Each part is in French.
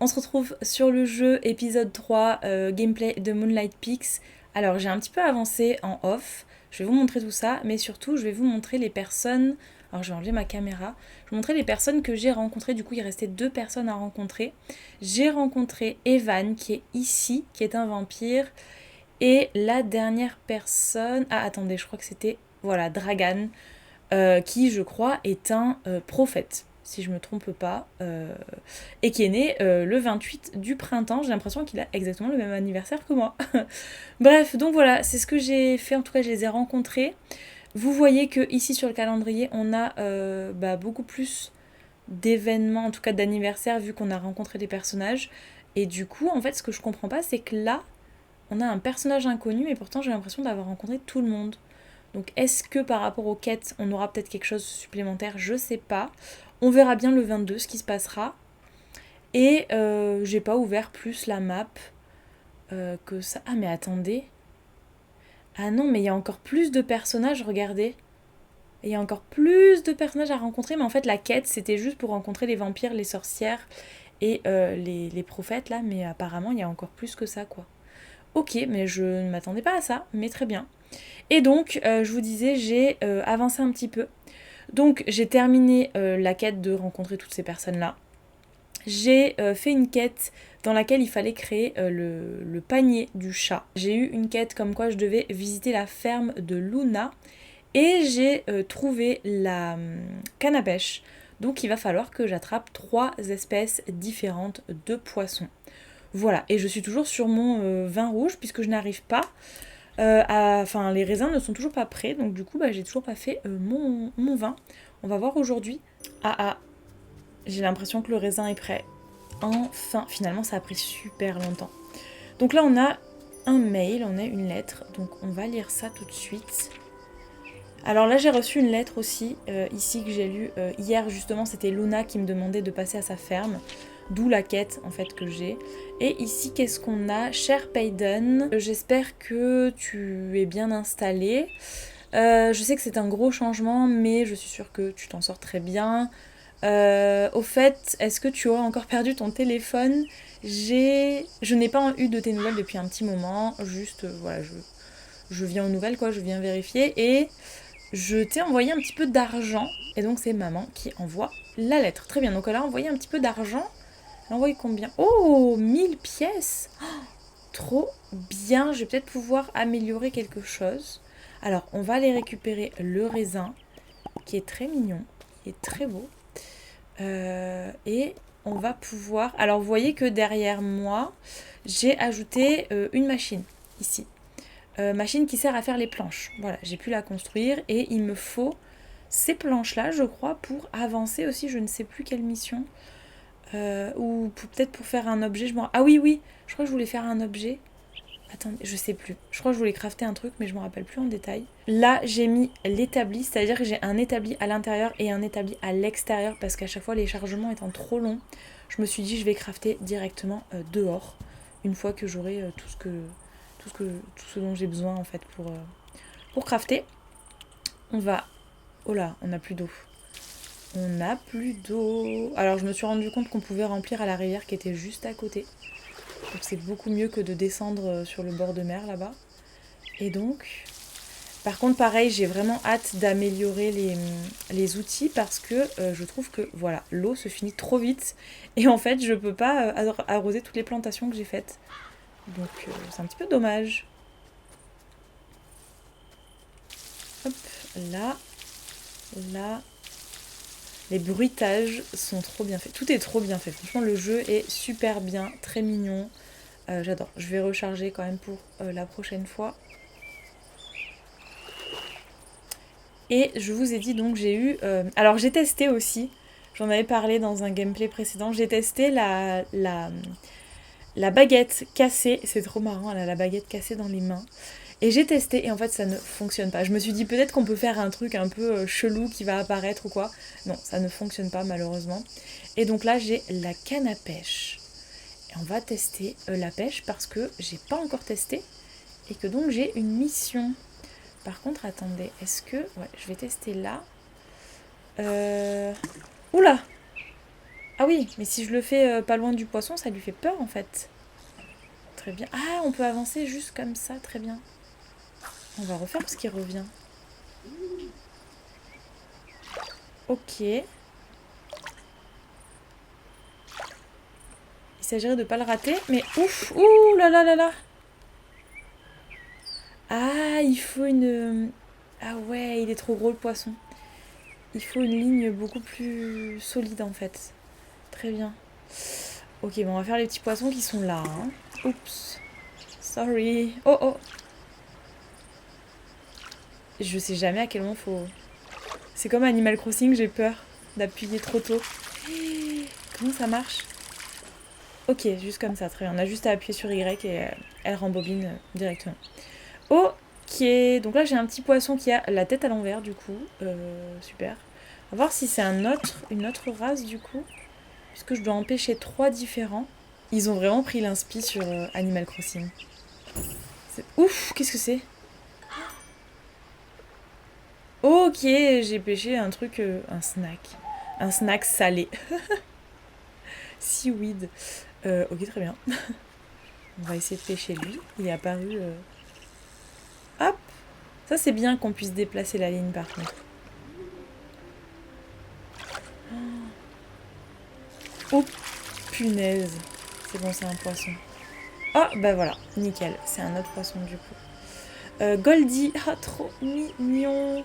On se retrouve sur le jeu épisode 3, gameplay de Moonlight Peaks. Alors j'ai un petit peu avancé en off, je vais vous montrer tout ça, mais surtout je vais vous montrer les personnes... Alors je vais enlever ma caméra. Je vais vous montrer les personnes que j'ai rencontrées, du coup il restait 2 personnes à rencontrer. J'ai rencontré Evan qui est ici, qui est un vampire. Et la dernière personne... Ah attendez, je crois que c'était... Voilà, Dragan, qui je crois est un prophète, si je me trompe pas, et qui est né le 28 du printemps. J'ai l'impression qu'il a exactement le même anniversaire que moi. Bref, donc voilà, c'est ce que j'ai fait, en tout cas je les ai rencontrés. Vous voyez que ici sur le calendrier, on a beaucoup plus d'événements, en tout cas d'anniversaires, vu qu'on a rencontré des personnages. Et du coup, en fait, ce que je comprends pas, c'est que là, on a un personnage inconnu, mais pourtant j'ai l'impression d'avoir rencontré tout le monde. Donc est-ce que par rapport aux quêtes, on aura peut-être quelque chose de supplémentaire? Je sais pas. On verra bien le 22 ce qui se passera. Et j'ai pas ouvert plus la map que ça. Ah mais attendez. Ah non, mais il y a encore plus de personnages, regardez. Il y a encore plus de personnages à rencontrer, mais en fait la quête c'était juste pour rencontrer les vampires, les sorcières et les prophètes là, mais apparemment il y a encore plus que ça quoi. Ok, mais je ne m'attendais pas à ça, mais très bien. Et donc, je vous disais, j'ai avancé un petit peu. Donc, j'ai terminé la quête de rencontrer toutes ces personnes-là. J'ai fait une quête dans laquelle il fallait créer le panier du chat. J'ai eu une quête comme quoi je devais visiter la ferme de Luna. Et j'ai trouvé la canne à pêche. Donc, il va falloir que j'attrape 3 espèces différentes de poissons. Voilà, et je suis toujours sur mon vin rouge puisque je n'arrive pas enfin, les raisins ne sont toujours pas prêts, donc du coup, j'ai toujours pas fait mon vin. On va voir aujourd'hui. Ah, j'ai l'impression que le raisin est prêt. Enfin, finalement, ça a pris super longtemps. Donc là, on a un mail, on a une lettre, donc on va lire ça tout de suite. Alors là, j'ai reçu une lettre aussi, ici, que j'ai lue hier, justement, c'était Luna qui me demandait de passer à sa ferme. D'où la quête en fait que j'ai. Et ici qu'est-ce qu'on a? Cher Payden, j'espère que tu es bien installé. Je sais que c'est un gros changement, mais je suis sûre que tu t'en sors très bien. Au fait, est-ce que tu aurais encore perdu ton téléphone? Je n'ai pas eu de tes nouvelles depuis un petit moment. Juste, voilà, je viens aux nouvelles, quoi, je viens vérifier. Et je t'ai envoyé un petit peu d'argent. Et donc c'est maman qui envoie la lettre. Très bien, donc elle a envoyé un petit peu d'argent. Elle a envoyé combien? Oh, 1000 pièces. Trop bien, je vais peut-être pouvoir améliorer quelque chose. Alors, on va aller récupérer le raisin, qui est très mignon, qui est très beau. Et on va pouvoir... Alors, vous voyez que derrière moi, j'ai ajouté une machine, ici. Machine qui sert à faire les planches. Voilà, j'ai pu la construire et il me faut ces planches-là, je crois, pour avancer aussi. Je ne sais plus quelle mission. Ou peut-être pour faire un objet. Ah oui, je crois que je voulais faire un objet. Attendez, je sais plus. Je crois que je voulais crafter un truc, mais je me rappelle plus en détail. Là, j'ai mis l'établi, c'est-à-dire que j'ai un établi à l'intérieur et un établi à l'extérieur, parce qu'à chaque fois, les chargements étant trop longs, je me suis dit je vais crafter directement dehors, une fois que j'aurai tout ce dont j'ai besoin en fait pour crafter. On va... Oh là, on n'a plus d'eau. On n'a plus d'eau. Alors je me suis rendu compte qu'on pouvait remplir à la rivière qui était juste à côté. Donc c'est beaucoup mieux que de descendre sur le bord de mer là-bas. Et donc... Par contre pareil, j'ai vraiment hâte d'améliorer les outils parce que je trouve que voilà, l'eau se finit trop vite. Et en fait je peux pas arroser toutes les plantations que j'ai faites. Donc c'est un petit peu dommage. Hop, là, là... Les bruitages sont trop bien faits. Tout est trop bien fait. Franchement, le jeu est super bien, très mignon. J'adore. Je vais recharger quand même pour la prochaine fois. Et je vous ai dit donc j'ai eu... alors j'ai testé aussi, j'en avais parlé dans un gameplay précédent, j'ai testé la baguette cassée. C'est trop marrant, elle a la baguette cassée dans les mains. Et j'ai testé et en fait ça ne fonctionne pas. Je me suis dit peut-être qu'on peut faire un truc un peu chelou qui va apparaître ou quoi. Non, ça ne fonctionne pas malheureusement. Et donc là j'ai la canne à pêche. Et on va tester la pêche parce que j'ai pas encore testé et que donc j'ai une mission. Par contre attendez, est-ce que... Ouais, je vais tester là. Oula! Ah oui, mais si je le fais pas loin du poisson, ça lui fait peur en fait. Très bien. Ah, on peut avancer juste comme ça, très bien. On va refaire parce qu'il revient. Ok. Il s'agirait de pas le rater, mais ouf, ouh là là là là. Ah, il faut une... Ah ouais, il est trop gros le poisson. Il faut une ligne beaucoup plus solide en fait. Très bien. Ok, bon, on va faire les petits poissons qui sont là. Hein. Oups. Sorry. Oh oh. Je sais jamais à quel moment faut... C'est comme Animal Crossing, j'ai peur d'appuyer trop tôt. Comment ça marche? Ok, juste comme ça, très bien. On a juste à appuyer sur Y et elle rembobine directement. Ok, donc là j'ai un petit poisson qui a la tête à l'envers du coup. Super. On va voir si c'est une autre race du coup. Puisque je dois en pêcher 3 différents. Ils ont vraiment pris l'inspi sur Animal Crossing. C'est... Ouf, qu'est-ce que c'est? Ok, j'ai pêché un truc, un snack. Un snack salé. Seaweed. Ok, très bien. On va essayer de pêcher lui. Il est apparu... Hop. Ça c'est bien qu'on puisse déplacer la ligne par contre. Oh punaise. C'est bon, c'est un poisson. Oh bah voilà, nickel. C'est un autre poisson du coup. Goldie. Ah, trop mignon.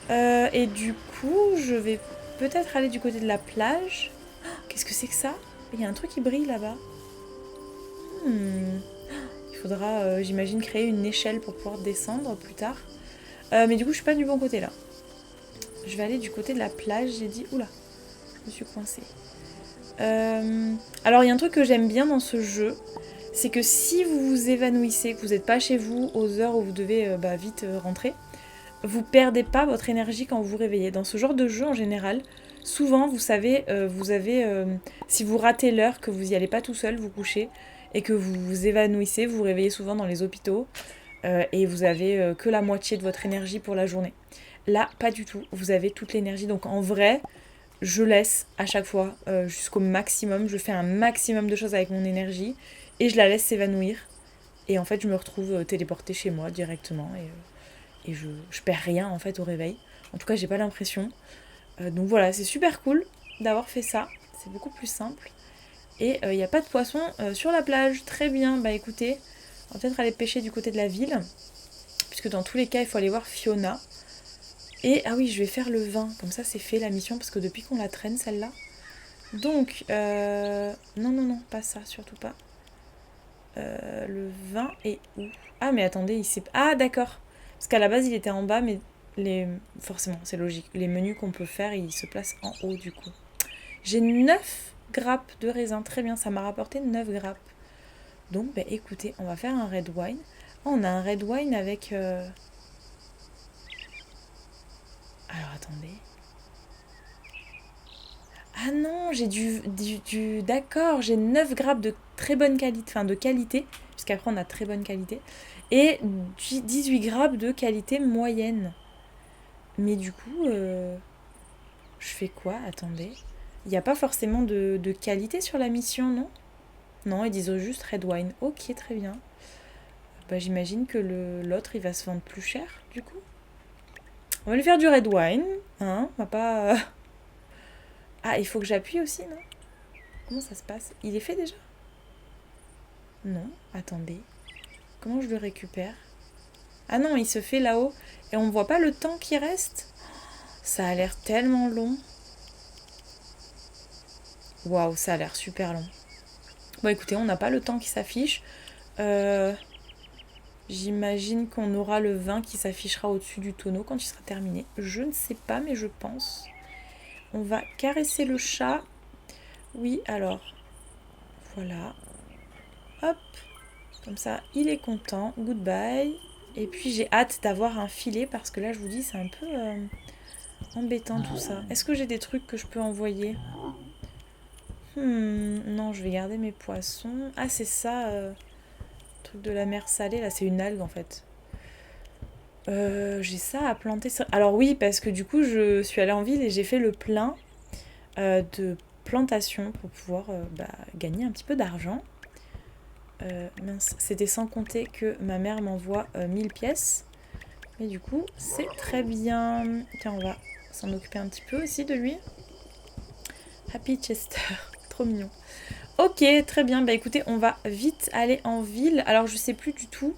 Et du coup, je vais peut-être aller du côté de la plage. Oh, qu'est-ce que c'est que ça? Il y a un truc qui brille là-bas. Il faudra, j'imagine, créer une échelle pour pouvoir descendre plus tard. Mais du coup, je suis pas du bon côté là. Je vais aller du côté de la plage. J'ai dit, oula, je me suis coincée. Alors, il y a un truc que j'aime bien dans ce jeu. C'est que si vous vous évanouissez, que vous n'êtes pas chez vous aux heures où vous devez vite rentrer, vous perdez pas votre énergie quand vous vous réveillez. Dans ce genre de jeu en général, souvent vous savez, vous avez, si vous ratez l'heure, que vous n'y allez pas tout seul vous coucher et que vous vous évanouissez, vous vous réveillez souvent dans les hôpitaux et vous avez que la moitié de votre énergie pour la journée. Là, pas du tout. Vous avez toute l'énergie. Donc en vrai, je laisse à chaque fois jusqu'au maximum. Je fais un maximum de choses avec mon énergie et je la laisse s'évanouir. Et en fait, je me retrouve téléportée chez moi directement. Et je perds rien en fait au réveil. En tout cas, j'ai pas l'impression. Donc voilà, c'est super cool d'avoir fait ça. C'est beaucoup plus simple. Et il n'y a pas de poisson sur la plage. Très bien. Bah écoutez, on va peut-être aller pêcher du côté de la ville. Puisque dans tous les cas, il faut aller voir Fiona. Et ah oui, je vais faire le vin. Comme ça, c'est fait la mission. Parce que depuis qu'on la traîne, celle-là. Donc, non, non, non, pas ça, surtout pas. Le vin est où? Ah, mais attendez, il s'est... Ah, d'accord. Parce qu'à la base, il était en bas, mais forcément, c'est logique. Les menus qu'on peut faire, ils se placent en haut, du coup. J'ai 9 grappes de raisin. Très bien, ça m'a rapporté 9 grappes. Donc, bah, écoutez, on va faire un red wine. Oh, on a un red wine avec... Alors, attendez. Ah non, j'ai D'accord, j'ai 9 grappes de très bonne qualité, enfin de qualité, puisqu'après on a très bonne qualité, et 18 grappes de qualité moyenne. Mais du coup, je fais quoi? Attendez. Il n'y a pas forcément de qualité sur la mission, non? Non, ils disent juste red wine. Ok, très bien. Bah, j'imagine que l'autre, il va se vendre plus cher, du coup. On va lui faire du red wine, hein? On va pas... Ah, il faut que j'appuie aussi, non? Comment ça se passe? Il est fait déjà? Non, attendez. Comment je le récupère? Ah non, il se fait là-haut. Et on ne voit pas le temps qui reste. Ça a l'air tellement long. Waouh, ça a l'air super long. Bon, écoutez, on n'a pas le temps qui s'affiche. J'imagine qu'on aura le vin qui s'affichera au-dessus du tonneau quand il sera terminé. Je ne sais pas, mais je pense. On va caresser le chat. Oui, alors. Voilà. Hop. Comme ça, il est content. Goodbye. Et puis, j'ai hâte d'avoir un filet parce que là, je vous dis, c'est un peu embêtant tout ça. Est-ce que j'ai des trucs que je peux envoyer? Non, je vais garder mes poissons. Ah, c'est ça, truc de la mer salée. Là, c'est une algue en fait. J'ai ça à planter. Alors oui, parce que du coup, je suis allée en ville et j'ai fait le plein de plantation pour pouvoir gagner un petit peu d'argent. Mince, c'était sans compter que ma mère m'envoie 1000 pièces. Mais du coup, c'est très bien. Tiens, on va s'en occuper un petit peu aussi de lui. Happy Chester, trop mignon. Ok, très bien. Bah écoutez, on va vite aller en ville. Alors, je sais plus du tout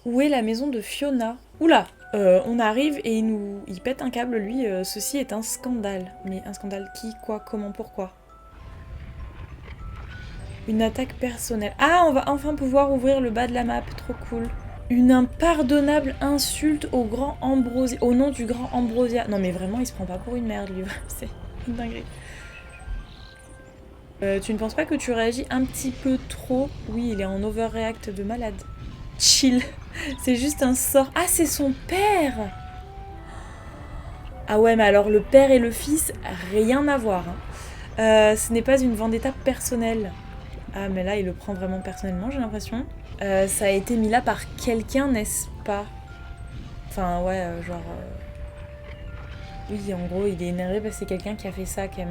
où est la maison de Fiona. Oula, on arrive et il pète un câble, lui. Ceci est un scandale. Mais un scandale qui, quoi, comment, pourquoi? Une attaque personnelle. Ah, on va enfin pouvoir ouvrir le bas de la map. Trop cool. Une impardonnable insulte au grand Ambrosia. Au nom du grand Ambrosia. Non mais vraiment, il se prend pas pour une merde, lui. C'est une dinguerie. Tu ne penses pas que tu réagis un petit peu trop? Oui, il est en overreact de malade. Chill. C'est juste un sort. Ah, c'est son père! Ah ouais, mais alors le père et le fils, rien à voir. Hein. Ce n'est pas une vendetta personnelle. Ah, mais là, il le prend vraiment personnellement, j'ai l'impression. Ça a été mis là par quelqu'un, n'est-ce pas? Enfin, ouais, genre... Oui, en gros, il est énervé parce que c'est quelqu'un qui a fait ça, qui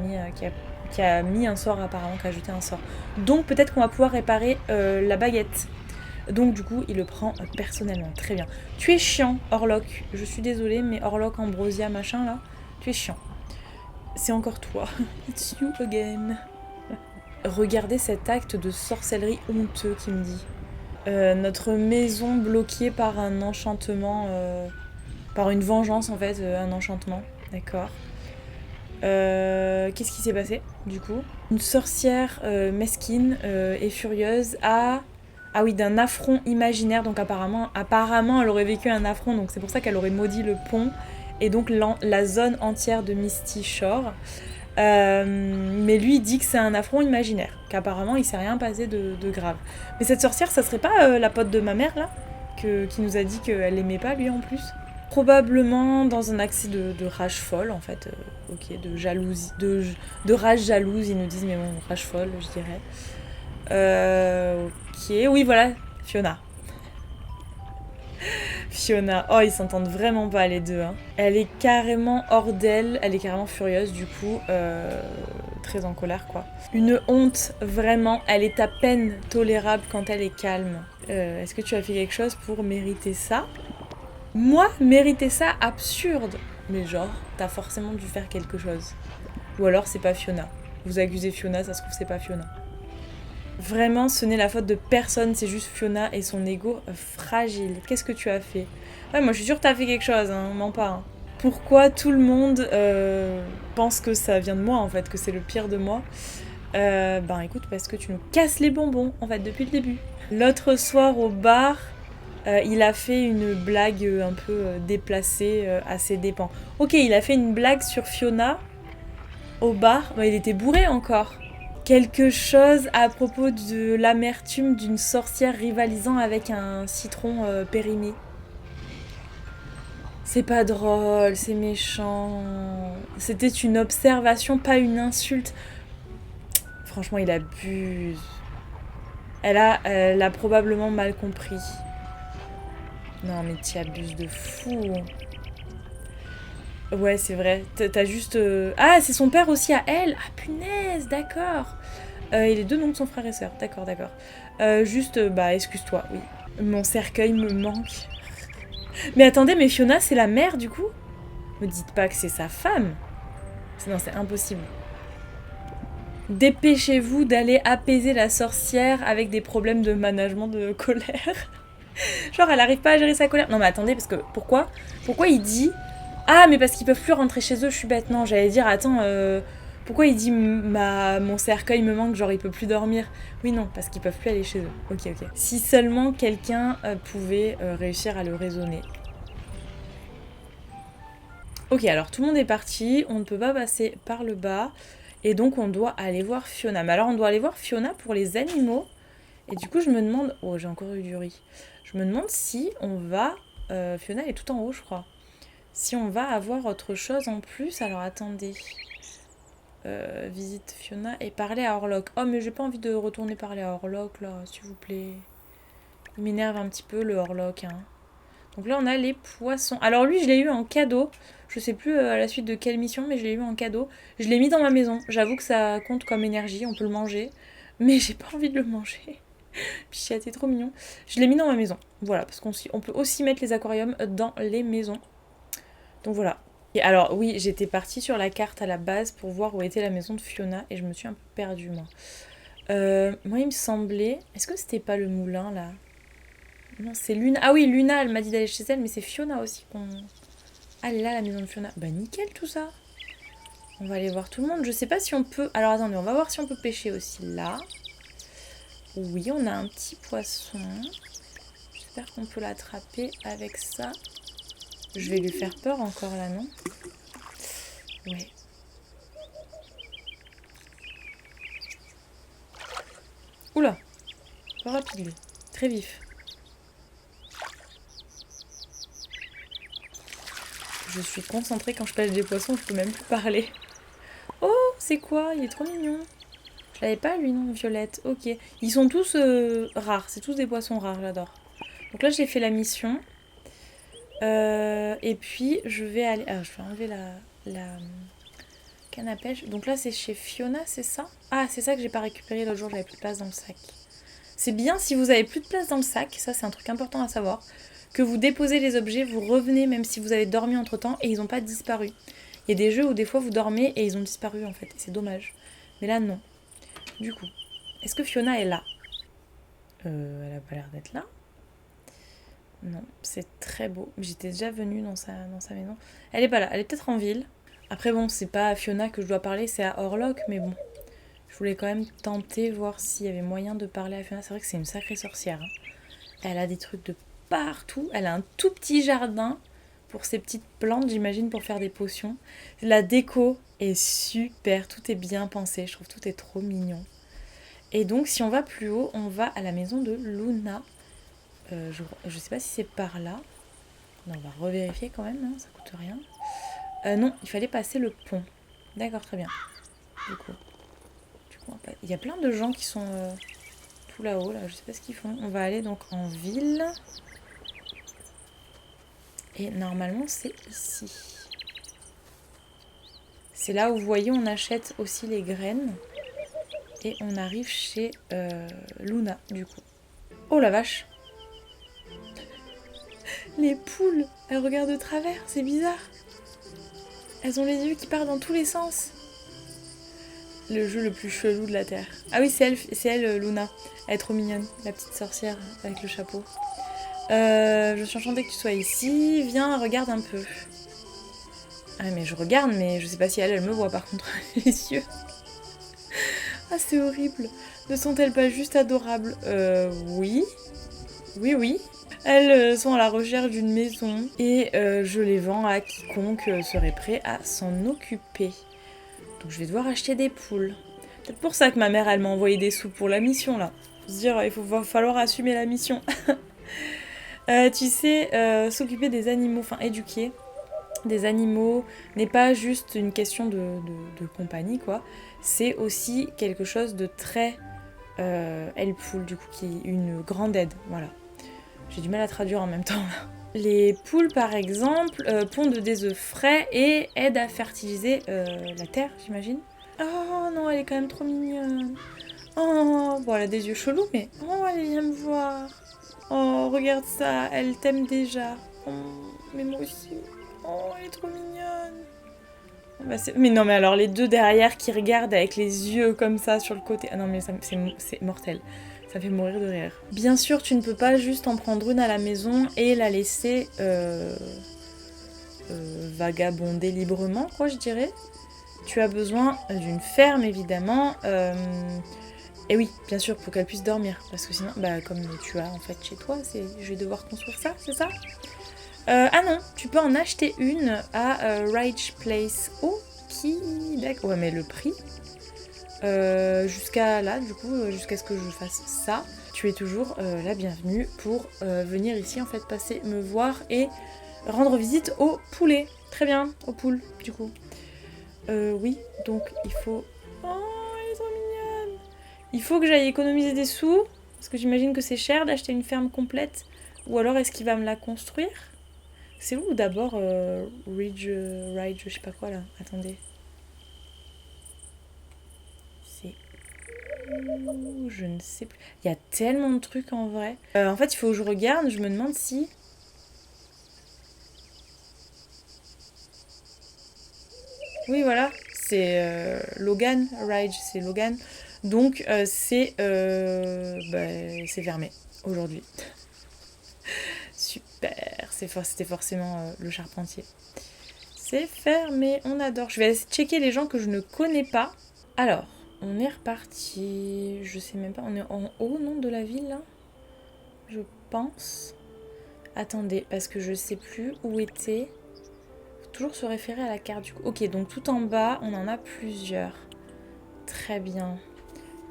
a mis un sort apparemment, qui a ajouté un sort. Donc peut-être qu'on va pouvoir réparer la baguette. Donc du coup, il le prend personnellement. Très bien. Tu es chiant, Orlok. Je suis désolée, mais Orlok, Ambrosia, machin, là, tu es chiant. C'est encore toi. It's you again. Regardez cet acte de sorcellerie honteux qui me dit. Notre maison bloquée par un enchantement... par une vengeance, en fait, un enchantement. D'accord. Qu'est-ce qui s'est passé, du coup? Une sorcière mesquine et furieuse a... Ah oui, d'un affront imaginaire, donc apparemment elle aurait vécu un affront, donc c'est pour ça qu'elle aurait maudit le pont, et donc la zone entière de Misty Shore. Mais lui, il dit que c'est un affront imaginaire, qu'apparemment il s'est rien passé de grave. Mais cette sorcière, ça serait pas la pote de ma mère, là, qui nous a dit qu'elle l'aimait pas, lui, en plus? Probablement dans un accès de rage folle, en fait. Ok, de jalousie, de rage jalouse, ils nous disent, mais bon, rage folle, je dirais. Ok, oui, voilà, Fiona. Fiona, oh, ils s'entendent vraiment pas, les deux. Hein. Elle est carrément hors d'elle, elle est carrément furieuse, du coup, très en colère, quoi. Une honte, vraiment, elle est à peine tolérable quand elle est calme. Est-ce que tu as fait quelque chose pour mériter ça? Moi, mériter ça, absurde. Mais genre, t'as forcément dû faire quelque chose. Ou alors c'est pas Fiona. Vous accusez Fiona, ça se trouve c'est pas Fiona. Vraiment, ce n'est la faute de personne, c'est juste Fiona et son ego fragile. Qu'est-ce que tu as fait? Ouais, moi je suis sûre que t'as fait quelque chose, hein, mens pas. Hein. Pourquoi tout le monde pense que ça vient de moi en fait, que c'est le pire de moi? Ben écoute, parce que tu nous casses les bonbons en fait depuis le début. L'autre soir au bar, il a fait une blague un peu déplacée à ses dépens. Ok, il a fait une blague sur Fiona au bar, mais il était bourré encore. Quelque chose à propos de l'amertume d'une sorcière rivalisant avec un citron périmé. C'est pas drôle, c'est méchant. C'était une observation, pas une insulte. Franchement, il abuse. Elle a probablement mal compris. Non, mais tu abuses de fou. Ouais, c'est vrai. T'as juste... Ah, c'est son père aussi à elle. Ah, punaise, d'accord. Et les deux noms de son frère et sœur. D'accord, d'accord. Juste, bah, excuse-toi, oui. Mon cercueil me manque. Mais attendez, mais Fiona, c'est la mère, du coup? Me dites pas que c'est sa femme. Non, c'est impossible. Dépêchez-vous d'aller apaiser la sorcière avec des problèmes de management de colère. Genre, elle arrive pas à gérer sa colère. Non, mais attendez, parce que... Pourquoi il dit... Ah, mais parce qu'ils peuvent plus rentrer chez eux, je suis bête. Non, j'allais dire, attends, pourquoi il dit mon cercueil me manque, genre il peut plus dormir? Oui, non, parce qu'ils peuvent plus aller chez eux. Ok, ok. Si seulement quelqu'un pouvait réussir à le raisonner. Ok, alors tout le monde est parti, on ne peut pas passer par le bas, et donc on doit aller voir Fiona. Mais alors on doit aller voir Fiona pour les animaux, et du coup je me demande... Oh, j'ai encore eu du riz. Je me demande si on va... Fiona elle est tout en haut, je crois. Si on va avoir autre chose en plus, alors attendez. Visite Fiona et parler à Orlok. Oh, mais j'ai pas envie de retourner parler à Orlok, là, s'il vous plaît. Il m'énerve un petit peu, le Orlok, hein. Donc là, on a les poissons. Alors lui, je l'ai eu en cadeau. Je sais plus à la suite de quelle mission, mais je l'ai eu en cadeau. Je l'ai mis dans ma maison. J'avoue que ça compte comme énergie, on peut le manger. Mais j'ai pas envie de le manger. Pichette, c'est trop mignon. Je l'ai mis dans ma maison. Voilà, parce qu'on peut aussi mettre les aquariums dans les maisons. Donc voilà. Et alors oui, j'étais partie sur la carte à la base pour voir où était la maison de Fiona et je me suis un peu perdue moi. Moi il me semblait... Est-ce que c'était pas le moulin là? Non, c'est Luna. Ah oui, Luna, elle m'a dit d'aller chez elle, mais c'est Fiona aussi qu'on... Ah, elle est là, la maison de Fiona. Bah nickel tout ça. On va aller voir tout le monde. Je sais pas si on peut... Alors attendez, on va voir si on peut pêcher aussi là. Oui, on a un petit poisson. J'espère qu'on peut l'attraper avec ça. Je vais lui faire peur encore là, non? Ouais. Oula, pas rapide lui. Très vif. Je suis concentrée quand je pêche des poissons, je peux même plus parler. Oh, c'est quoi? Il est trop mignon. Je l'avais pas lui, non, Violette. Ok. Ils sont tous rares, c'est tous des poissons rares, j'adore. Donc là, j'ai fait la mission. Et puis, je vais aller... Ah, je vais enlever la canne à pêche. Donc là, c'est chez Fiona, c'est ça? Ah, c'est ça que j'ai pas récupéré l'autre jour, j'avais plus de place dans le sac. C'est bien si vous avez plus de place dans le sac, ça c'est un truc important à savoir, que vous déposez les objets, vous revenez même si vous avez dormi entre temps et ils n'ont pas disparu. Il y a des jeux où des fois vous dormez et ils ont disparu en fait, c'est dommage. Mais là non. Du coup, est-ce que Fiona est là? Elle a pas l'air d'être là. Non, c'est très beau. J'étais déjà venue dans sa maison. Elle est pas là, elle est peut-être en ville. Après bon, c'est pas à Fiona que je dois parler, c'est à Orlok, mais bon. Je voulais quand même tenter, voir s'il y avait moyen de parler à Fiona. C'est vrai que c'est une sacrée sorcière. Hein. Elle a des trucs de partout. Elle a un tout petit jardin pour ses petites plantes, j'imagine, pour faire des potions. La déco est super. Tout est bien pensé. Je trouve tout est trop mignon. Et donc, si on va plus haut, on va à la maison de Luna. Je sais pas si c'est par là. Non, on va revérifier quand même. Hein, ça coûte rien. Non, il fallait passer le pont. D'accord, très bien. Du coup... Il y a plein de gens qui sont tout là-haut, là, je sais pas ce qu'ils font. On va aller donc en ville. Et normalement, c'est ici. C'est là où vous voyez, on achète aussi les graines. Et on arrive chez Luna, du coup. Oh la vache! Les poules, elles regardent de travers, c'est bizarre. Elles ont les yeux qui partent dans tous les sens. Le jeu le plus chelou de la Terre. Ah oui, c'est elle, Luna. Elle est trop mignonne, la petite sorcière avec le chapeau. Je suis enchantée que tu sois ici. Viens, regarde un peu. Ah mais je regarde, mais je sais pas si elle me voit par contre, les yeux. Ah c'est horrible. Ne sont-elles pas juste adorables? Oui. Oui. Elles sont à la recherche d'une maison et je les vends à quiconque serait prêt à s'en occuper. Donc je vais devoir acheter des poules. Peut-être pour ça que ma mère, elle m'a envoyé des sous pour la mission, là. Faut se dire, va falloir assumer la mission. Tu sais, s'occuper des animaux, enfin éduquer des animaux n'est pas juste une question de compagnie, quoi. C'est aussi quelque chose de très helpful, du coup, qui est une grande aide, voilà. J'ai du mal à traduire en même temps, là. Les poules, par exemple, pondent des œufs frais et aident à fertiliser la terre, j'imagine. Oh non, elle est quand même trop mignonne. Oh, bon, elle a des yeux chelous, mais... Oh, elle vient me voir. Oh, regarde ça, elle t'aime déjà. Oh, mais moi aussi. Oh, elle est trop mignonne. Bah, mais non, mais alors, les deux derrière qui regardent avec les yeux comme ça sur le côté... Ah non, mais c'est mortel. Ça fait mourir de rire. Bien sûr, tu ne peux pas juste en prendre une à la maison et la laisser vagabonder librement, quoi, je dirais. Tu as besoin d'une ferme, évidemment. Et oui, bien sûr, pour qu'elle puisse dormir. Parce que sinon, bah, comme tu as en fait chez toi, je vais devoir construire ça, c'est ça? Ah non, tu peux en acheter une à Rage Place. Ok, d'accord. Ouais, mais le prix... jusqu'à là, du coup, jusqu'à ce que je fasse ça, tu es toujours la bienvenue pour venir ici, en fait, passer, me voir et rendre visite au poulet. Très bien, au poule, du coup. Oui, donc il faut... Oh, elle est trop mignonne. Il faut que j'aille économiser des sous, parce que j'imagine que c'est cher d'acheter une ferme complète Ou alors est-ce qu'il va me la construire? C'est où d'abord Ride, je sais pas quoi là. Attendez. C'est où? Je ne sais plus. Il y a tellement de trucs en vrai. En fait, il faut que je regarde. Je me demande si... Oui, voilà. C'est Logan. Ride, c'est Logan. Donc, c'est fermé aujourd'hui. Super. C'était forcément le charpentier. C'est fermé. On adore. Je vais essayer de checker les gens que je ne connais pas. Alors, on est reparti. Je sais même pas. On est en haut, non, de la ville, là? Je pense. Attendez, parce que je sais plus où était. Faut toujours se référer à la carte du coup. Ok, donc tout en bas, on en a plusieurs. Très bien.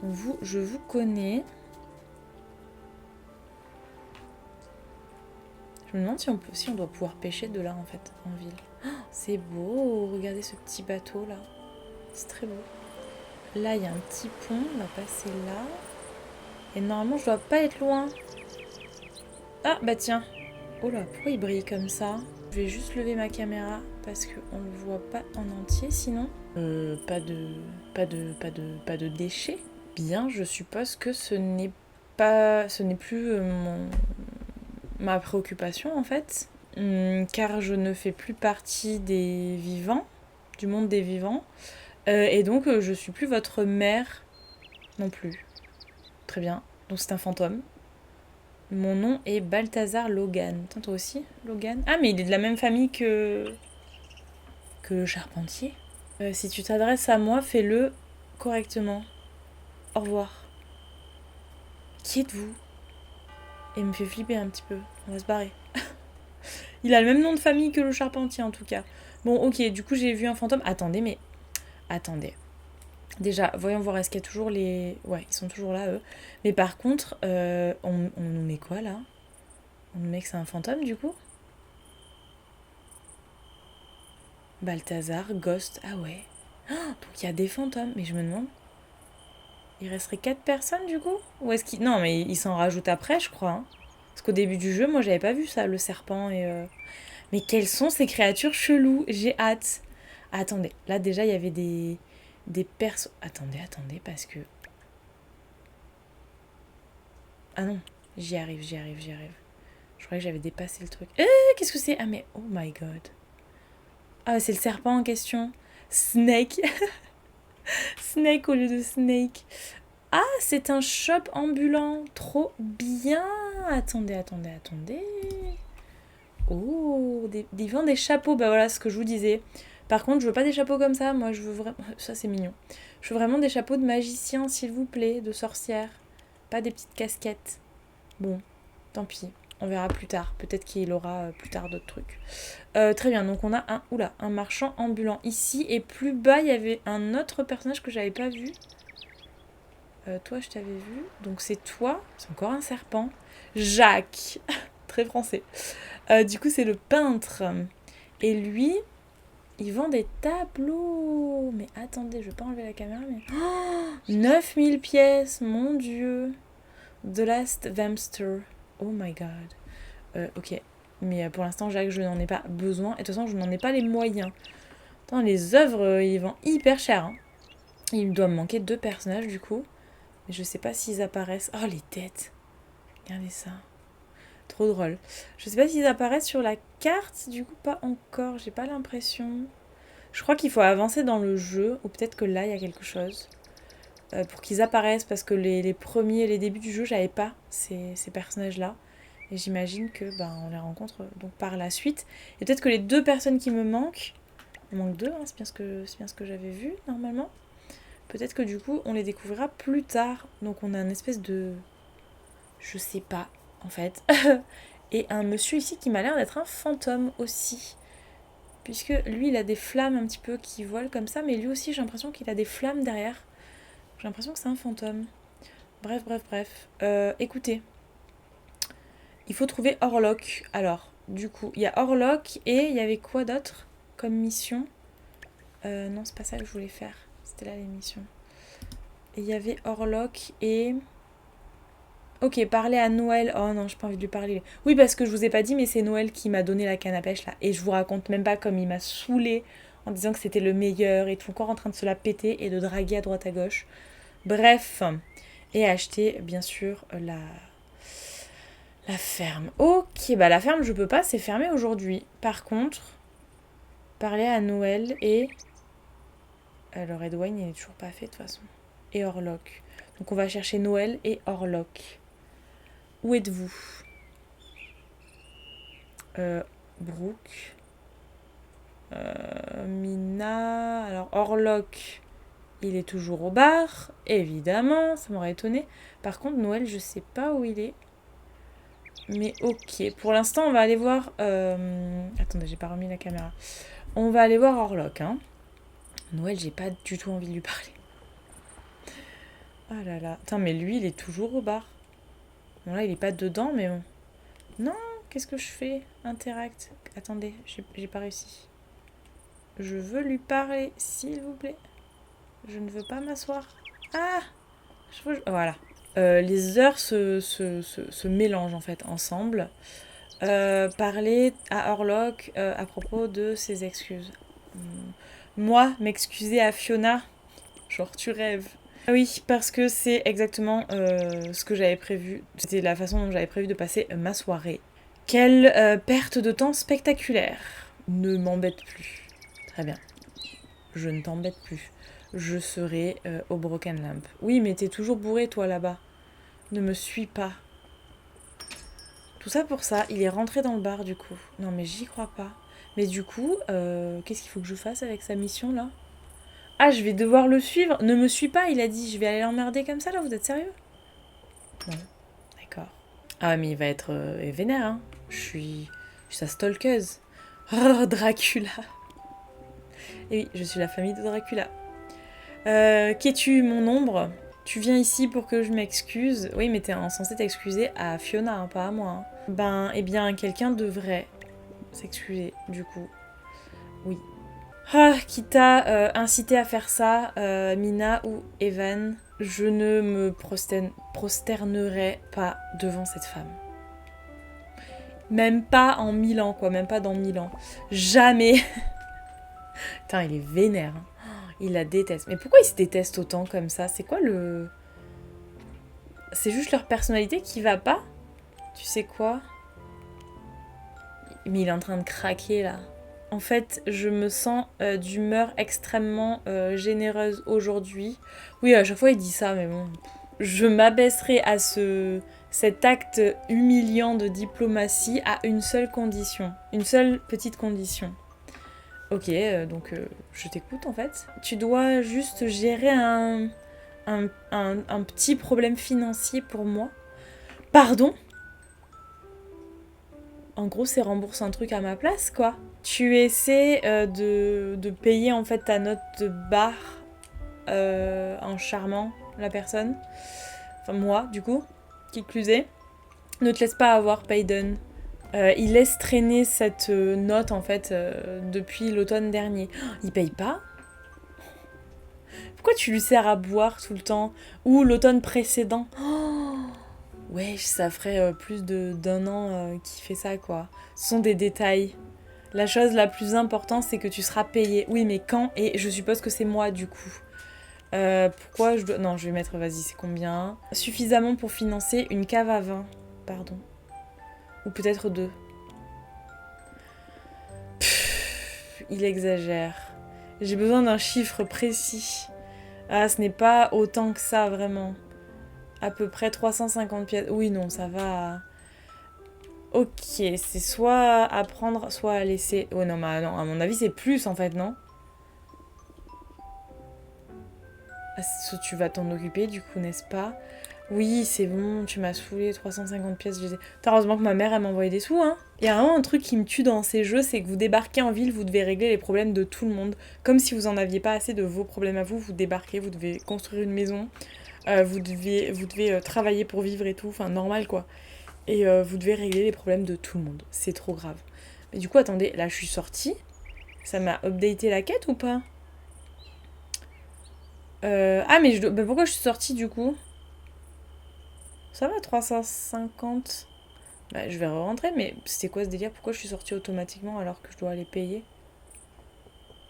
Donc je vous connais. Je me demande si on doit pouvoir pêcher de là, en fait, en ville. Oh, c'est beau. Regardez ce petit bateau, là. C'est très beau. Là, il y a un petit pont. On va passer là. Et normalement, je dois pas être loin. Ah, bah tiens. Oh là, pourquoi il brille comme ça? Je vais juste lever ma caméra parce qu'on le voit pas en entier sinon. Pas de déchets. Bien, je suppose que ce n'est plus ma préoccupation en fait. Car je ne fais plus partie des vivants, du monde des vivants. Et donc je suis plus votre mère non plus. Très bien. Donc c'est un fantôme. Mon nom est Balthazar Logan. Attends, toi aussi, Logan? Ah, mais il est de la même famille que le charpentier. Si tu t'adresses à moi, fais-le correctement. Au revoir. Qui êtes-vous? Et il me fait flipper un petit peu. On va se barrer. Il a le même nom de famille que le charpentier, en tout cas. Bon, ok, du coup, j'ai vu un fantôme. Attendez, mais... Attendez. Déjà, voyons voir, est-ce qu'il y a toujours les... Ouais, ils sont toujours là, eux. Mais par contre, on nous met quoi, là? On nous met que c'est un fantôme, du coup? Balthazar, Ghost, ah ouais. Donc il y a des fantômes, mais je me demande... Il resterait 4 personnes, du coup? Ou est-ce qu'il... Non, mais ils s'en rajoutent après, je crois. Hein. Parce qu'au début du jeu, moi, j'avais pas vu ça, le serpent et... Mais quelles sont ces créatures cheloues? J'ai hâte. Attendez, là, déjà, il y avait des persos... Attendez, parce que... Ah non, j'y arrive. Je croyais que j'avais dépassé le truc. Qu'est-ce que c'est? Ah, mais... Oh my god. Ah, c'est le serpent en question. Snake. Snake au lieu de Snake. Ah, c'est un shop ambulant. Trop bien. Attendez. Oh, ils vendent des chapeaux. Bah voilà ce que je vous disais. Par contre, je veux pas des chapeaux comme ça. Moi, je veux vraiment... Ça, c'est mignon. Je veux vraiment des chapeaux de magicien, s'il vous plaît, de sorcière. Pas des petites casquettes. Bon, tant pis. On verra plus tard. Peut-être qu'il aura plus tard d'autres trucs. Très bien, donc on a un marchand ambulant ici. Et plus bas, il y avait un autre personnage que j'avais pas vu. Toi, je t'avais vu. Donc c'est toi. C'est encore un serpent. Jacques. Très français. Du coup, c'est le peintre. Et lui, il vend des tableaux. Mais attendez, je vais pas enlever la caméra. Mais... Oh, 9000 pièces, mon dieu. The Last Vamster. Oh my god. Ok. Mais pour l'instant, Jacques, je n'en ai pas besoin. Et de toute façon, je n'en ai pas les moyens. Attends, les œuvres, ils vendent hyper cher. Hein. Il doit me manquer 2 personnages, du coup. Mais je sais pas s'ils apparaissent. Oh, les têtes. Regardez ça. Trop drôle. Je sais pas s'ils apparaissent sur la carte, du coup, pas encore. J'ai pas l'impression. Je crois qu'il faut avancer dans le jeu. Ou peut-être que là, il y a quelque chose. Pour qu'ils apparaissent. Parce que les débuts du jeu, j'avais pas ces personnages-là. Et j'imagine que on les rencontre donc par la suite. Et peut-être que les 2 personnes qui me manquent, il manque 2, hein, c'est bien ce que j'avais vu normalement. Peut-être que du coup on les découvrira plus tard. Donc on a une espèce de... Je sais pas en fait. Et un monsieur ici qui m'a l'air d'être un fantôme aussi. Puisque lui il a des flammes un petit peu qui volent comme ça. Mais lui aussi j'ai l'impression qu'il a des flammes derrière. J'ai l'impression que c'est un fantôme. Bref. Écoutez. Il faut trouver Orlok. Alors, du coup, il y a Orlok et il y avait quoi d'autre comme mission? Non, c'est pas ça que je voulais faire. C'était là les missions. Et il y avait Orlok et... Ok, parler à Noël. Oh non, j'ai pas envie de lui parler. Oui, parce que je vous ai pas dit, mais c'est Noël qui m'a donné la canne à pêche là. Et je vous raconte même pas comme il m'a saoulé en disant que c'était le meilleur et tout, encore en train de se la péter et de draguer à droite à gauche. Bref. Et acheter, bien sûr, la ferme. Ok, bah la ferme, je peux pas, c'est fermé aujourd'hui. Par contre, parler à Noël et... Le red wine, il est toujours pas fait de toute façon. Et Orlok. Donc on va chercher Noël et Orlok. Où êtes-vous Brooke. Mina. Alors Orlok, il est toujours au bar. Évidemment, ça m'aurait étonné. Par contre, Noël, je sais pas où il est. Mais ok. Pour l'instant, on va aller voir... Attendez, j'ai pas remis la caméra. On va aller voir Orlok. Hein. Noël, j'ai pas du tout envie de lui parler. Ah là là. Attends, mais lui, il est toujours au bar. Bon, là, il est pas dedans, mais bon. Non, qu'est-ce que je fais? Interact. Attendez, j'ai pas réussi. Je veux lui parler, s'il vous plaît. Je ne veux pas m'asseoir. Ah, voilà. Les heures se mélangent en fait ensemble. Parler à Orlok à propos de ses excuses. Moi, m'excuser à Fiona, genre tu rêves. Ah oui, parce que c'est exactement ce que j'avais prévu. C'était la façon dont j'avais prévu de passer ma soirée. Quelle perte de temps spectaculaire. Ne m'embête plus. Très bien. Je ne t'embête plus. Je serai au Broken Lamp. Oui, mais t'es toujours bourré, toi, là-bas. Ne me suis pas. Tout ça pour ça, il est rentré dans le bar, du coup. Non, mais j'y crois pas. Mais du coup, qu'est-ce qu'il faut que je fasse avec sa mission, là? Ah, je vais devoir le suivre. Ne me suis pas, il a dit. Je vais aller l'emmerder comme ça, là. Vous êtes sérieux? Non. D'accord. Ah, ouais, mais il va être vénère, hein. Je suis sa stalkeuse. Oh, Dracula. Et oui, je suis la famille de Dracula. Qu'es-tu, mon ombre? Tu viens ici pour que je m'excuse. Oui, mais t'es censé t'excuser à Fiona, hein, pas à moi. Hein. Ben, eh bien, quelqu'un devrait s'excuser, du coup. Oui. Ah, qui t'a incité à faire ça, Mina ou Evan? Je ne me prosternerai pas devant cette femme. Même pas en 1000 ans, quoi. Même pas dans 1000 ans. Jamais. Putain, il est vénère. Hein. Il la déteste. Mais pourquoi ils se détestent autant comme ça? C'est quoi le... C'est juste leur personnalité qui va pas? Tu sais quoi? Mais il est en train de craquer, là. En fait, je me sens d'humeur extrêmement généreuse aujourd'hui. Oui, à chaque fois, il dit ça, mais bon... Je m'abaisserai à cet acte humiliant de diplomatie à une seule condition. Une seule petite condition. Ok, donc je t'écoute en fait. Tu dois juste gérer un petit problème financier pour moi. Pardon? En gros, c'est rembourse un truc à ma place, quoi. Tu essaies de payer en fait ta note de bar en charmant la personne. Enfin, moi, du coup, qui plus est. Ne te laisse pas avoir, Payden. Il laisse traîner cette note en fait depuis l'automne dernier. Il paye pas? Pourquoi tu lui sers à boire tout le temps? Ou l'automne précédent? Ouais, ça ferait plus d'un an qu'il fait ça quoi. Ce sont des détails. La chose la plus importante c'est que tu seras payé. Oui mais quand? Et je suppose que c'est moi du coup. Pourquoi je dois... Non, je vais mettre, vas-y, c'est combien? Suffisamment pour financer une cave à vin. Pardon. Ou peut-être deux. Il exagère. J'ai besoin d'un chiffre précis. Ah, ce n'est pas autant que ça, vraiment. À peu près 350 pièces. Oui, non, ça va. Ok, c'est soit à prendre, soit à laisser. Oh non, mais non, à mon avis, c'est plus, en fait, non? Ah, tu vas t'en occuper, du coup, n'est-ce pas? Oui, c'est bon, tu m'as saoulé, 350 pièces. Heureusement que ma mère, elle m'a envoyé des sous, hein. Il y a vraiment un truc qui me tue dans ces jeux, c'est que vous débarquez en ville, vous devez régler les problèmes de tout le monde. Comme si vous en aviez pas assez de vos problèmes à vous, vous débarquez, vous devez construire une maison, vous devez travailler pour vivre et tout, enfin normal quoi. Et vous devez régler les problèmes de tout le monde. C'est trop grave. Mais du coup, attendez, là je suis sortie. Ça m'a updaté la quête ou pas? Ah mais pourquoi je suis sortie du coup? Ça va, 350. Bah, je vais re-rentrer, mais c'était quoi ce délire? Pourquoi je suis sortie automatiquement alors que je dois aller payer?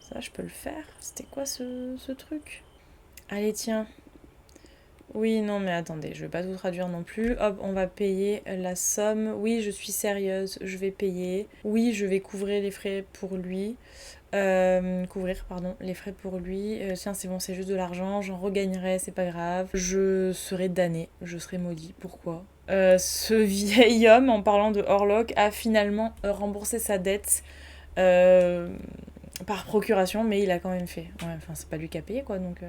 Ça, je peux le faire. C'était quoi ce truc? Allez, tiens. Oui, non, mais attendez, je vais pas tout traduire non plus. Hop, on va payer la somme. Oui, je suis sérieuse, je vais payer. Oui, je vais couvrir les frais pour lui. Couvrir, pardon, les frais pour lui. Tiens, c'est bon, c'est juste de l'argent, j'en regagnerai, c'est pas grave. Je serai damnée, je serai maudit. Pourquoi? Ce vieil homme, en parlant de Orlok, a finalement remboursé sa dette par procuration, mais il a quand même fait. Ouais, enfin, c'est pas lui qui a payé, quoi, donc...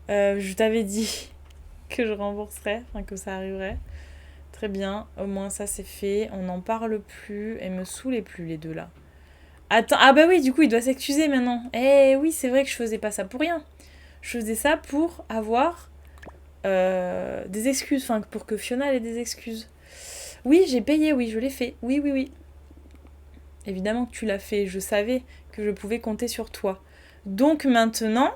je t'avais dit que je rembourserais, enfin que ça arriverait. Très bien, au moins ça c'est fait. On n'en parle plus, et me saoulez plus les deux là. Attends, ah bah oui, du coup il doit s'excuser maintenant. Eh oui, c'est vrai que je faisais pas ça pour rien. Je faisais ça pour avoir des excuses, enfin pour que Fiona ait des excuses. Oui, j'ai payé, oui, je l'ai fait. Oui, oui, oui. Évidemment que tu l'as fait, je savais que je pouvais compter sur toi. Donc maintenant,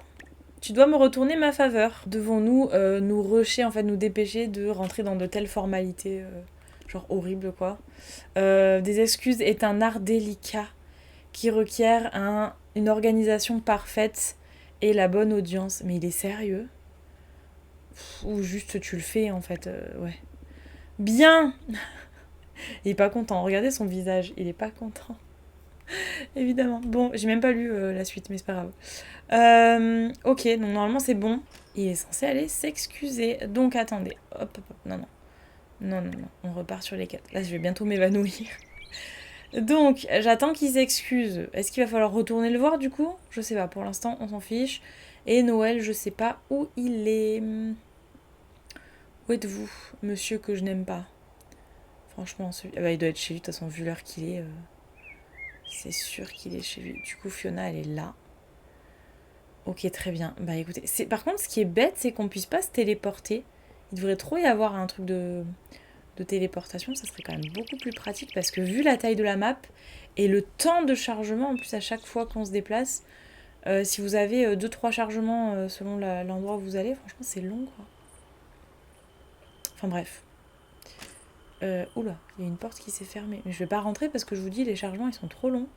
tu dois me retourner ma faveur. Devons-nous nous rusher, en fait, nous dépêcher de rentrer dans de telles formalités, genre horribles, quoi. Des excuses est un art délicat qui requiert une organisation parfaite et la bonne audience. Mais il est sérieux? Ou juste tu le fais, en fait, ouais. Bien. Il est pas content. Regardez son visage, il est pas content. Évidemment. Bon, j'ai même pas lu la suite, mais c'est pas grave. Ok, donc normalement c'est bon. Il est censé aller s'excuser. Donc attendez. Hop, hop, hop. Non, non. Non, non, non. On repart sur les 4. Là, je vais bientôt m'évanouir. Donc, j'attends qu'il s'excuse. Est-ce qu'il va falloir retourner le voir du coup? Je sais pas. Pour l'instant, on s'en fiche. Et Noël, je sais pas où il est. Où êtes-vous, monsieur que je n'aime pas? Franchement, ah bah, il doit être chez lui. De toute façon, vu l'heure qu'il est, c'est sûr qu'il est chez lui. Du coup, Fiona, elle est là. Ok, très bien. Bah écoutez, par contre, ce qui est bête, c'est qu'on puisse pas se téléporter. Il devrait trop y avoir un truc de téléportation, ça serait quand même beaucoup plus pratique parce que vu la taille de la map et le temps de chargement, en plus à chaque fois qu'on se déplace, si vous avez 2-3 chargements selon l'endroit où vous allez, franchement c'est long quoi. Enfin bref. Oula, il y a une porte qui s'est fermée. Mais je vais pas rentrer parce que je vous dis, les chargements ils sont trop longs.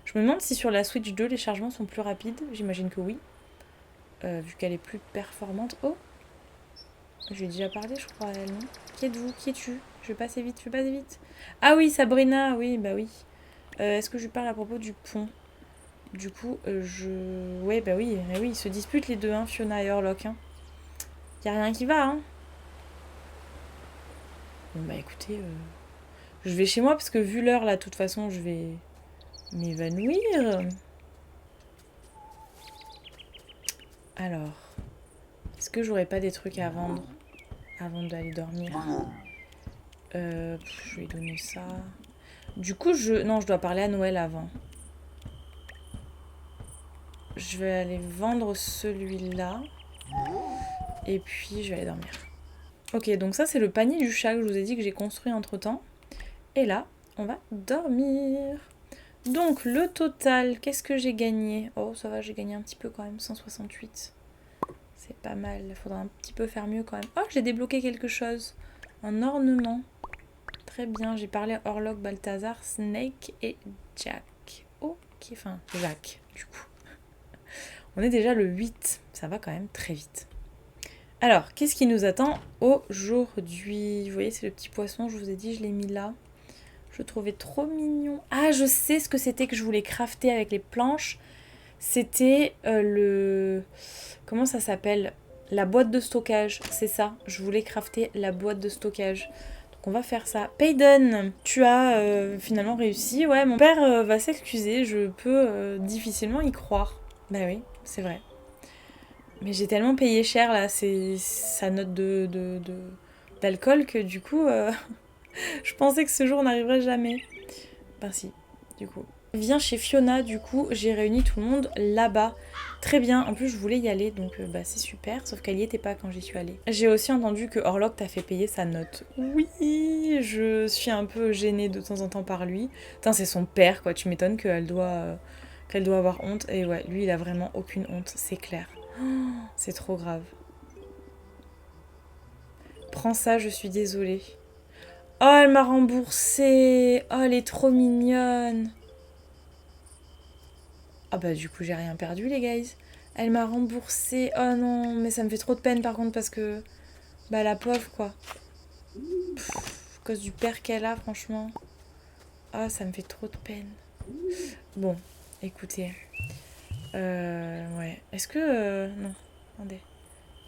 Je me demande si sur la Switch 2 les chargements sont plus rapides. J'imagine que oui. Vu qu'elle est plus performante. Oh, je lui ai déjà parlé, je crois, à elle, non? Qui êtes-vous? Qui es-tu? Je vais passer vite, je vais passer vite. Ah oui, Sabrina, oui, bah oui. Est-ce que je lui parle à propos du pont? Du coup, ouais, bah oui, ils se disputent les deux, hein, Fiona et Orlok. Hein. Y a rien qui va, hein. Bon, bah écoutez, je vais chez moi parce que vu l'heure, là, de toute façon, je vais m'évanouir. Alors, est-ce que j'aurais pas des trucs à vendre avant d'aller dormir? Je vais donner ça. Du coup, non, je dois parler à Noël avant. Je vais aller vendre celui-là. Et puis, je vais aller dormir. Ok, donc ça, c'est le panier du chat que je vous ai dit que j'ai construit entre-temps. Et là, on va dormir. Donc, le total, qu'est-ce que j'ai gagné? Oh, ça va, j'ai gagné un petit peu quand même, 168. C'est pas mal, il faudra un petit peu faire mieux quand même. Oh, j'ai débloqué quelque chose. Un ornement. Très bien, j'ai parlé à Orlok, Balthazar, Snake et Jack. Ok, enfin, Jack, du coup. On est déjà le 8, ça va quand même très vite. Alors, qu'est-ce qui nous attend aujourd'hui? Vous voyez, c'est le petit poisson, je vous ai dit, je l'ai mis là. Je le trouvais trop mignon. Ah, je sais ce que c'était que je voulais crafter avec les planches. C'était le... Comment ça s'appelle? La boîte de stockage, c'est ça. Je voulais crafter la boîte de stockage. Donc on va faire ça. Payden, tu as finalement réussi. Ouais, mon père va s'excuser, je peux difficilement y croire. Bah oui, c'est vrai. Mais j'ai tellement payé cher là, c'est sa note d'alcool que du coup, je pensais que ce jour n'arriverait jamais. Ben si, du coup. Viens chez Fiona, du coup, j'ai réuni tout le monde là-bas. Très bien, en plus je voulais y aller, donc bah c'est super, sauf qu'elle y était pas quand j'y suis allée. J'ai aussi entendu que Orlok t'a fait payer sa note. Oui, je suis un peu gênée de temps en temps par lui. Putain, c'est son père, quoi, tu m'étonnes qu'elle doit avoir honte. Et ouais, lui, il a vraiment aucune honte, c'est clair. Oh, c'est trop grave. Prends ça, je suis désolée. Oh, elle m'a remboursé. Oh, elle est trop mignonne. Ah bah du coup, j'ai rien perdu, les guys. Elle m'a remboursé. Oh non, mais ça me fait trop de peine par contre parce que... Bah la pauvre, quoi. À cause du père qu'elle a, franchement. Ah, ça me fait trop de peine. Bon, écoutez. Ouais. Est-ce que... non, attendez.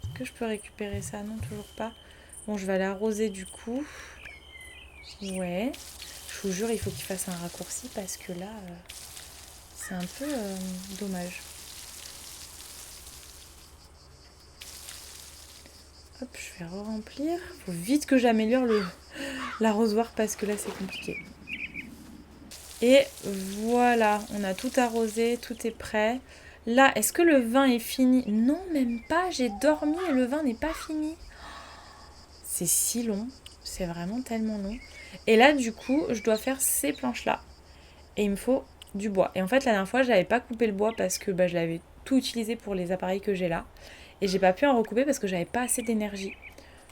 Est-ce que je peux récupérer ça? Non, toujours pas. Bon, je vais aller arroser du coup. Ouais. Je vous jure, il faut qu'il fasse un raccourci parce que là, c'est un peu dommage. Hop, je vais re-remplir. Faut vite que j'améliore l'arrosoir parce que là, c'est compliqué. Et voilà, on a tout arrosé, tout est prêt. Là, est-ce que le vin est fini? Non, même pas. J'ai dormi et le vin n'est pas fini. C'est si long. C'est vraiment tellement long. Et là, du coup, je dois faire ces planches-là. Et il me faut du bois. Et en fait, la dernière fois, je n'avais pas coupé le bois parce que je l'avais tout utilisé pour les appareils que j'ai là. Et j'ai pas pu en recouper parce que j'avais pas assez d'énergie.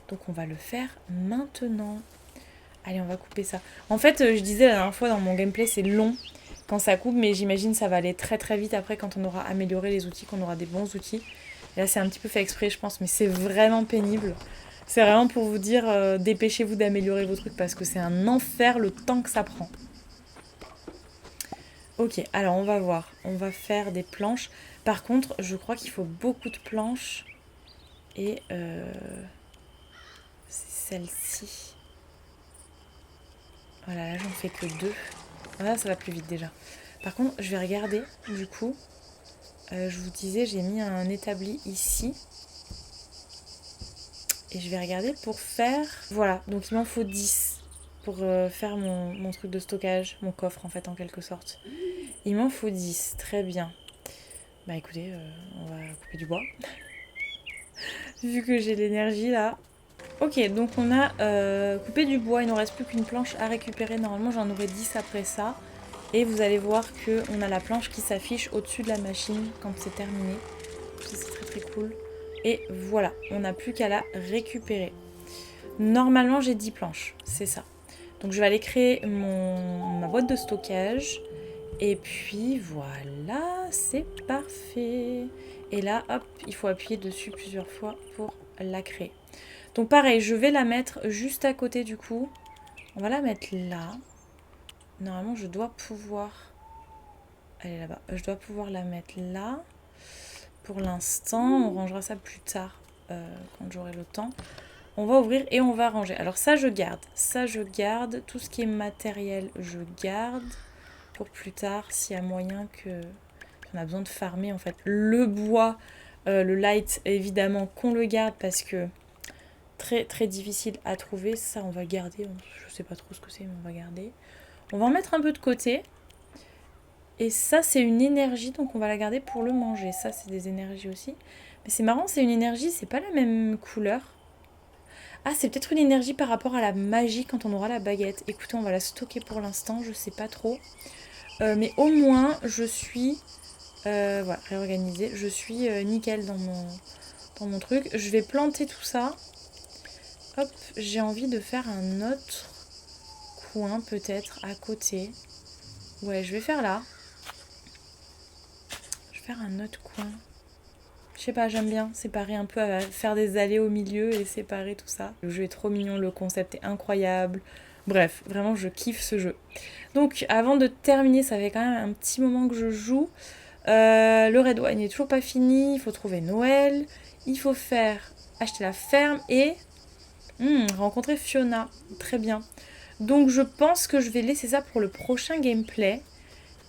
Donc on va le faire maintenant. Allez, on va couper ça. En fait, je disais la dernière fois dans mon gameplay, c'est long quand ça coupe, mais j'imagine ça va aller très très vite après quand on aura amélioré les outils, qu'on aura des bons outils. Et là, c'est un petit peu fait exprès, je pense, mais c'est vraiment pénible. C'est vraiment pour vous dire, dépêchez-vous d'améliorer vos trucs parce que c'est un enfer le temps que ça prend. Ok, alors on va voir. On va faire des planches. Par contre, je crois qu'il faut beaucoup de planches. Et c'est celle-ci. Voilà, là j'en fais que 2. Voilà, ça va plus vite déjà. Par contre, je vais regarder du coup. Je vous disais, j'ai mis un établi ici. Et je vais regarder pour faire... Voilà, donc il m'en faut 10 pour faire mon truc de stockage, mon coffre en fait en quelque sorte. Il m'en faut 10, très bien. Bah écoutez, on va couper du bois. Vu que j'ai l'énergie là. Ok, donc on a coupé du bois, il ne nous reste plus qu'une planche à récupérer. Normalement j'en aurai 10 après ça. Et vous allez voir qu'on a la planche qui s'affiche au-dessus de la machine quand c'est terminé. Ça c'est très très cool. Et voilà, on n'a plus qu'à la récupérer. Normalement j'ai 10 planches, c'est ça. Donc je vais aller créer ma boîte de stockage. Et puis voilà, c'est parfait. Et là, hop, il faut appuyer dessus plusieurs fois pour la créer. Donc pareil, je vais la mettre juste à côté du coup. On va la mettre là. Normalement, je dois pouvoir... Elle est là-bas. Je dois pouvoir la mettre là. Pour l'instant, on rangera ça plus tard, quand j'aurai le temps. On va ouvrir et on va ranger. Alors ça, je garde. Ça, je garde. Tout ce qui est matériel, je garde. Pour plus tard, s'il y a moyen que... On a besoin de farmer, en fait. Le bois, le light, évidemment, qu'on le garde parce que... Très, très difficile à trouver. Ça, on va garder. Je sais pas trop ce que c'est, mais on va garder. On va en mettre un peu de côté. Et ça, c'est une énergie, donc on va la garder pour le manger. Ça, c'est des énergies aussi. Mais c'est marrant, c'est une énergie, c'est pas la même couleur. Ah, c'est peut-être une énergie par rapport à la magie quand on aura la baguette. Écoutez, on va la stocker pour l'instant, je sais pas trop. Mais au moins, je suis... voilà, réorganisée. Je suis nickel dans mon truc. Je vais planter tout ça. Hop, j'ai envie de faire un autre coin peut-être à côté. Ouais, je vais faire là. Je vais faire un autre coin. Je sais pas, j'aime bien séparer un peu, faire des allées au milieu et séparer tout ça. Le jeu est trop mignon, le concept est incroyable. Bref, vraiment, je kiffe ce jeu. Donc, avant de terminer, ça fait quand même un petit moment que je joue. Le Red Wine n'est toujours pas fini. Il faut trouver Noël. Il faut acheter la ferme et rencontrer Fiona. Très bien. Donc, je pense que je vais laisser ça pour le prochain gameplay.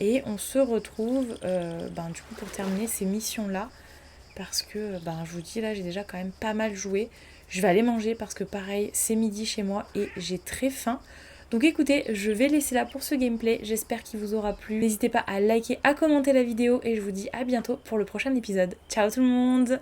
Et on se retrouve du coup pour terminer ces missions-là. Parce que, je vous dis, là, j'ai déjà quand même pas mal joué. Je vais aller manger parce que, pareil, c'est midi chez moi et j'ai très faim. Donc écoutez, je vais laisser là pour ce gameplay. J'espère qu'il vous aura plu. N'hésitez pas à liker, à commenter la vidéo et je vous dis à bientôt pour le prochain épisode. Ciao tout le monde!